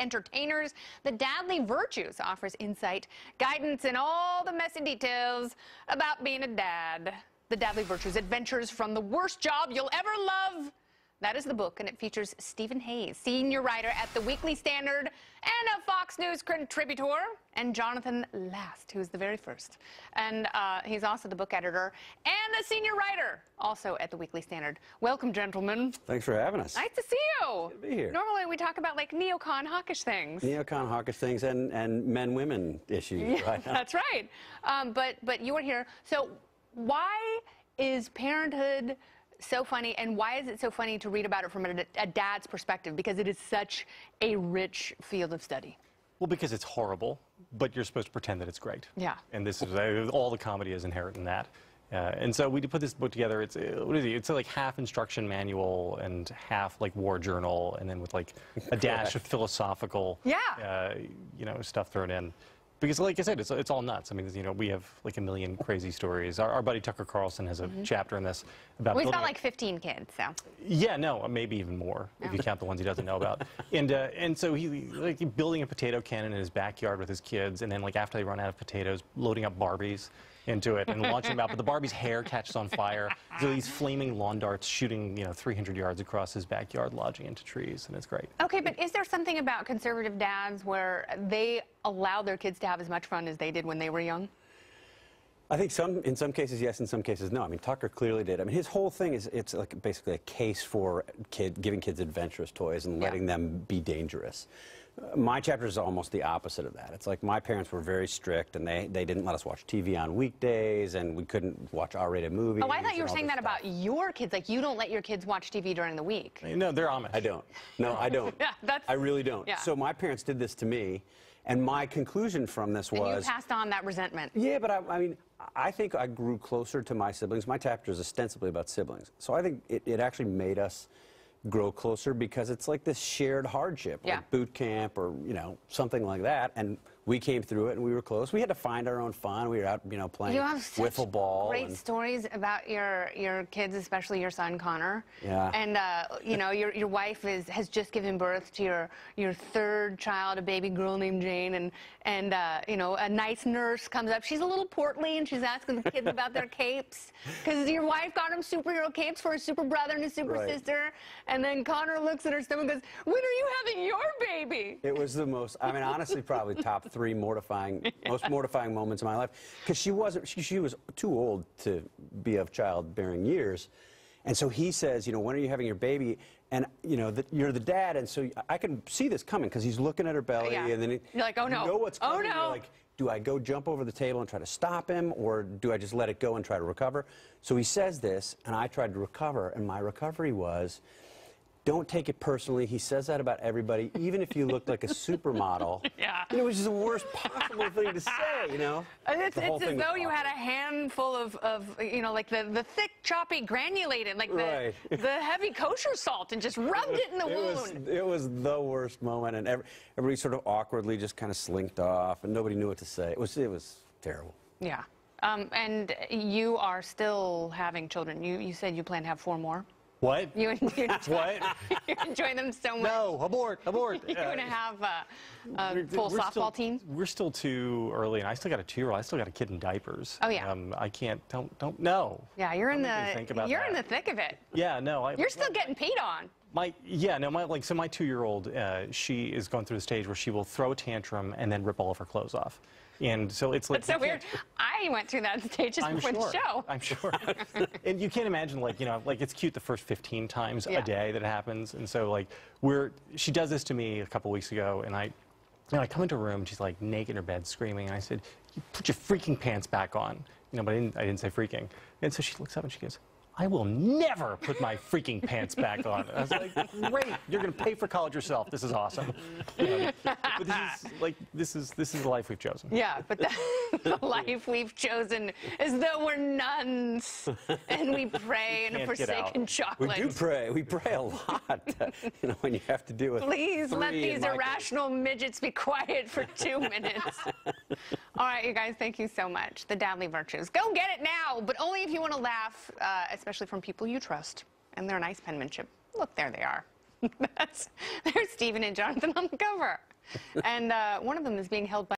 entertainers. The Dadly Virtues offers insight, guidance, and all the messy details about being a dad. The Dadly Virtues: Adventures from the Worst Job You'll Ever Love. That is the book, and it features Stephen Hayes, senior writer at the Weekly Standard and a Fox News contributor, and Jonathan Last, who's the very first. And he's also the book editor and a senior writer, also at the Weekly Standard. Welcome, gentlemen. Thanks for having us. Nice to see you. Good to be here. Normally we talk about like neocon hawkish things. Neocon hawkish things and men-women issues. Yeah, right? That's right. But you are here. So why is parenthood so funny, and why is it so funny to read about it from a dad's perspective? Because it is such a rich field of study. Well, because it's horrible, but you're supposed to pretend that it's great. Yeah. And this is all the comedy is inherent in that. And so we put this book together. It's what is it? It's like half instruction manual and half like war journal, and then with like a dash of philosophical, stuff thrown in. Because, like I said, it's all nuts. I mean, we have like a million crazy stories. Our buddy Tucker Carlson has a chapter in this about. Well, he's got like 15 kids, so. Yeah, no, maybe even more if you count the ones he doesn't know about. And so he like building a potato cannon in his backyard with his kids, and then like after they run out of potatoes, loading up Barbies into it and launching them out. But the Barbie's hair catches on fire. So these flaming lawn darts shooting 300 yards across his backyard, lodging into trees, and it's great. Okay, but is there something about conservative dads where they allow their kids to have as much fun as they did when they were young? I think in some cases yes, in some cases no. I mean, Tucker clearly did. I mean, his whole thing is it's like basically a case for giving kids adventurous toys and letting them be dangerous. My chapter is almost the opposite of that. It's like my parents were very strict, and they didn't let us watch TV on weekdays, and we couldn't watch R-rated movies. Oh, I thought you were saying that about your kids. Like, you don't let your kids watch TV during the week. No, they're Amish. I don't. No, I don't. Yeah, I really don't. Yeah. So my parents did this to me, and my conclusion from this was... And you passed on that resentment. Yeah, but I mean, I think I grew closer to my siblings. My chapter is ostensibly about siblings. So I think it actually made us grow closer because it's like this shared hardship, like boot camp or, something like that. And we came through it and we were close. We had to find our own fun. We were out, playing wiffle ball. Great stories about your kids, especially your son Connor. Yeah. And your wife has just given birth to your third child, a baby girl named Jane, and a nice nurse comes up. She's a little portly and she's asking the kids about their capes because your wife got them superhero capes for a super brother and a super sister. And then Connor looks at her stomach and goes, "When are you having your baby?" It was the most, honestly, probably top 3 most mortifying moments of my life. Because she was too old to be of childbearing years. And so he says, when are you having your baby? And, you're the dad. And so I can see this coming because he's looking at her belly. Yeah. And then you're like, oh no. You know what's coming. Oh no. You're like, do I go jump over the table and try to stop him, or do I just let it go and try to recover? So he says this, and I tried to recover, and my recovery was, don't take it personally. He says that about everybody, even if you look like a supermodel. Yeah. It was just the worst possible thing to say, It's as though you had a handful of like the thick, choppy, granulated, like the heavy kosher salt, and just rubbed it in the wound. It was the worst moment, and everybody sort of awkwardly just kind of slinked off, and nobody knew what to say. It was terrible. Yeah. And you are still having children. You said you plan to have 4 more. What? You What? You enjoy them so much. No, abort. You're going to have a full softball team? We're still too early, and I still got a 2-year-old. I still got a kid in diapers. Oh, yeah. I can't, don't know. Yeah, you're in the thick of it. Yeah, no. You're still getting peed on. My 2-year-old, she is going through the stage where she will throw a tantrum and then rip all of her clothes off. And so it's like... That's so weird. I went through that stage just before the show. I'm sure. And you can't imagine, it's cute the first 15 times a day that it happens. And so, she does this to me a couple weeks ago, and I come into her room, and she's, naked in her bed screaming, and I said, "You put your freaking pants back on." But I didn't say freaking. And so she looks up and she goes, "I will never put my freaking pants back on." I was like, "Great, you're going to pay for college yourself. This is awesome." But this is the life we've chosen. Yeah, but the life we've chosen is that we're nuns and we pray in a forsaken chocolate. We do pray. We pray a lot. When you have to deal with. Please let these irrational midgets be quiet for 2 minutes. All right, you guys, thank you so much. The Dadly Virtues. Go get it now, but only if you want to laugh, especially from people you trust. And they're nice penmanship. Look, there they are. There's Stephen and Jonathan on the cover. And one of them is being held by